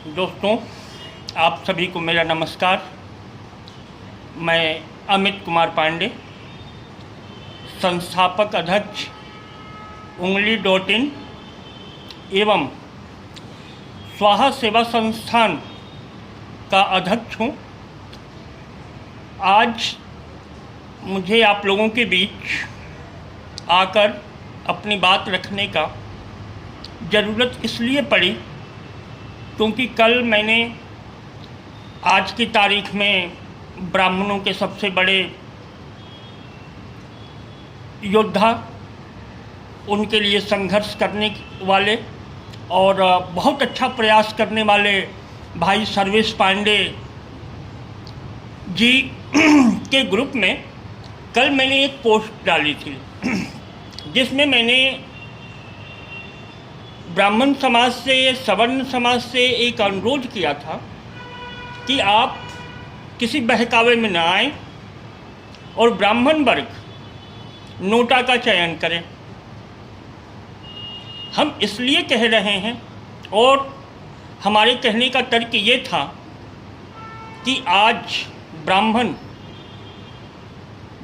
दोस्तों, आप सभी को मेरा नमस्कार। मैं अमित कुमार पांडे, संस्थापक अध्यक्ष ungli.in एवं स्वाहा सेवा संस्थान का अध्यक्ष हूँ। आज मुझे आप लोगों के बीच आकर अपनी बात रखने का ज़रूरत इसलिए पड़ी क्योंकि कल मैंने आज की तारीख में ब्राह्मणों के सबसे बड़े योद्धा, उनके लिए संघर्ष करने वाले और बहुत अच्छा प्रयास करने वाले भाई सर्वेश पांडे जी के ग्रुप में कल मैंने एक पोस्ट डाली थी जिसमें मैंने ब्राह्मण समाज से, सवर्ण समाज से एक अनुरोध किया था कि आप किसी बहकावे में न आएं और ब्राह्मण वर्ग नोटा का चयन करें। हम इसलिए कह रहे हैं और हमारे कहने का तर्क ये था कि आज ब्राह्मण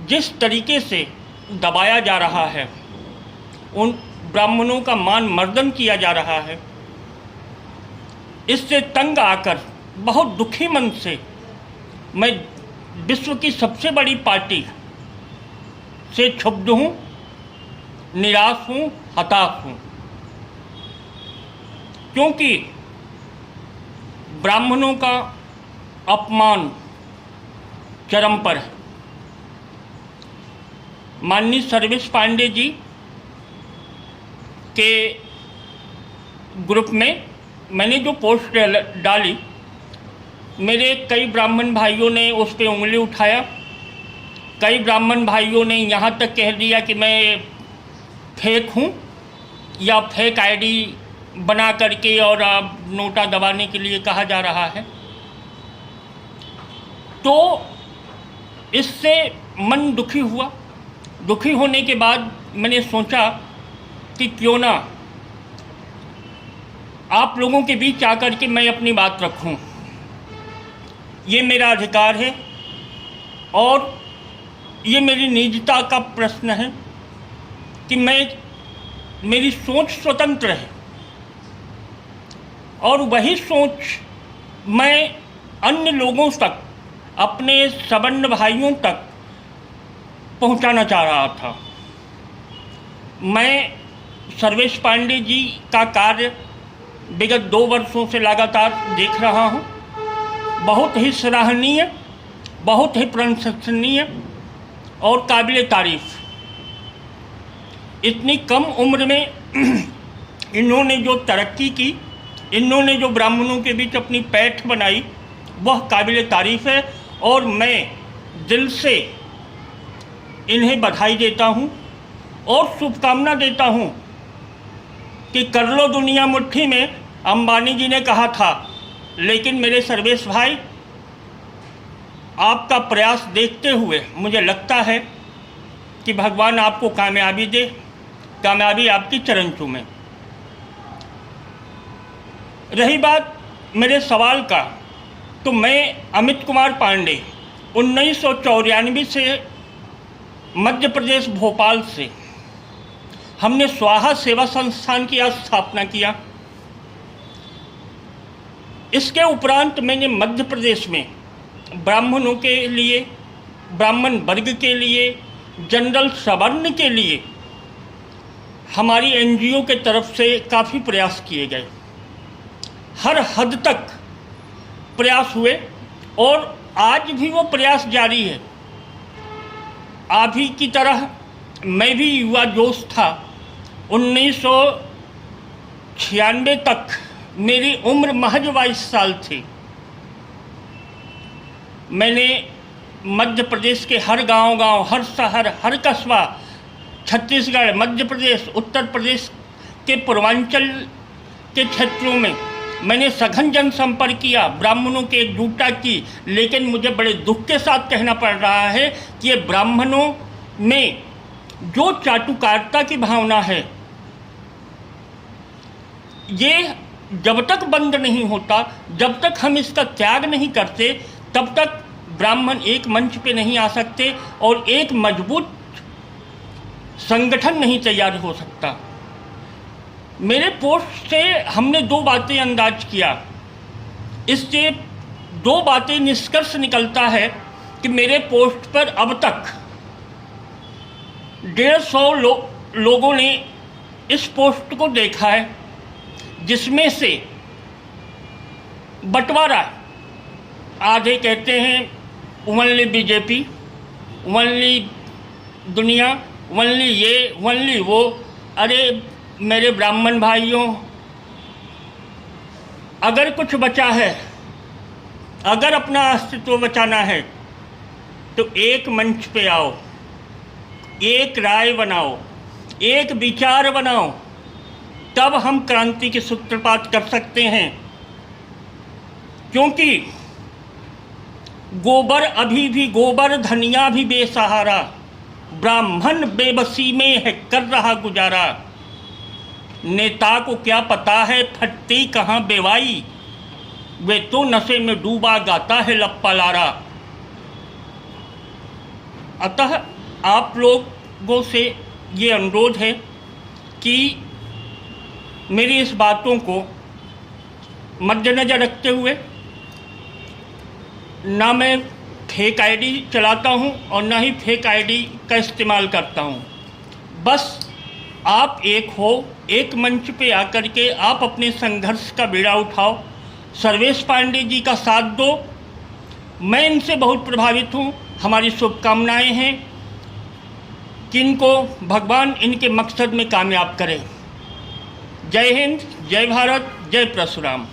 जिस तरीके से दबाया जा रहा है, उन ब्राह्मणों का मान मर्दन किया जा रहा है, इससे तंग आकर बहुत दुखी मन से मैं विश्व की सबसे बड़ी पार्टी से क्षुब्ध हूँ, निराश हूँ, हताश हूँ, क्योंकि ब्राह्मणों का अपमान चरम पर है। माननीय सर्वेश पांडे जी के ग्रुप में मैंने जो पोस्ट डाली, मेरे कई ब्राह्मण भाइयों ने उस पर उंगली उठाया। कई ब्राह्मण भाइयों ने यहाँ तक कह दिया कि मैं फेक हूँ या फेक आईडी बना करके और नोटा दबाने के लिए कहा जा रहा है। तो इससे मन दुखी हुआ। दुखी होने के बाद मैंने सोचा कि क्यों ना आप लोगों के बीच आकर के मैं अपनी बात रखूं। ये मेरा अधिकार है और ये मेरी निजता का प्रश्न है कि मेरी सोच स्वतंत्र है और वही सोच मैं अन्य लोगों तक, अपने सवर्ण भाइयों तक पहुंचाना चाह रहा था। मैं सर्वेश पांडे जी का कार्य विगत 2 वर्षों से लगातार देख रहा हूँ। बहुत ही सराहनीय, बहुत ही प्रशंसनीय और काबिल तारीफ। इतनी कम उम्र में इन्होंने जो तरक्की की, इन्होंने जो ब्राह्मणों के बीच अपनी पैठ बनाई, वह काबिल तारीफ है और मैं दिल से इन्हें बधाई देता हूँ और शुभकामना देता हूँ कि कर लो दुनिया मुट्ठी में, अंबानी जी ने कहा था। लेकिन मेरे सर्वेश भाई, आपका प्रयास देखते हुए मुझे लगता है कि भगवान आपको कामयाबी दे, कामयाबी आपकी चरण चूमे। रही बात मेरे सवाल का, तो मैं अमित कुमार पांडे 1994 से मध्य प्रदेश भोपाल से हमने स्वाहा सेवा संस्थान की स्थापना किया। इसके उपरांत मैंने मध्य प्रदेश में ब्राह्मणों के लिए, ब्राह्मण वर्ग के लिए, जनरल सवर्ण के लिए हमारी एनजीओ के तरफ से काफ़ी प्रयास किए गए। हर हद तक प्रयास हुए और आज भी वो प्रयास जारी है। आप ही की तरह मैं भी युवा जोश था। 1996 तक मेरी उम्र महज 22 साल थी। मैंने मध्य प्रदेश के हर गांव, हर शहर, हर कस्बा, छत्तीसगढ़, मध्य प्रदेश, उत्तर प्रदेश के पूर्वांचल के क्षेत्रों में मैंने सघन जनसंपर्क किया, ब्राह्मणों की एकजुटता की। लेकिन मुझे बड़े दुख के साथ कहना पड़ रहा है कि ये ब्राह्मणों में जो चाटुकारिता की भावना है, ये जब तक बंद नहीं होता, जब तक हम इसका त्याग नहीं करते, तब तक ब्राह्मण एक मंच पे नहीं आ सकते और एक मजबूत संगठन नहीं तैयार हो सकता। मेरे पोस्ट से हमने 2 बातें अंदाज किया। इससे 2 बातें निष्कर्ष निकलता है कि मेरे पोस्ट पर अब तक 150 लोगों ने इस पोस्ट को देखा है, जिसमें से बंटवारा, आधे कहते हैं ओनली बीजेपी, ओनली दुनिया, ओनली ये, ओनली वो। अरे मेरे ब्राह्मण भाइयों, अगर कुछ बचा है, अगर अपना अस्तित्व बचाना है, तो एक मंच पे आओ, एक राय बनाओ, एक विचार बनाओ, तब हम क्रांति की सूत्रपात कर सकते हैं। क्योंकि गोबर अभी भी गोबर, धनिया भी बेसहारा, ब्राह्मण बेबसी में है कर रहा गुजारा। नेता को क्या पता है फटती कहाँ बेवाई, वे तो नशे में डूबा गाता है लप्पा लारा। अतः आप लोगों से ये अनुरोध है कि मेरी इस बातों को मद्देनज़र रखते हुए, ना मैं फेक आईडी चलाता हूँ और ना ही फेक आईडी का इस्तेमाल करता हूँ। बस आप एक हो, एक मंच पे आकर के आप अपने संघर्ष का बीड़ा उठाओ, सर्वेश पांडे जी का साथ दो। मैं इनसे बहुत प्रभावित हूँ, हमारी शुभकामनाएं हैं कि इनको भगवान इनके मकसद में कामयाब करे। जय हिंद, जय भारत, जय परशुराम।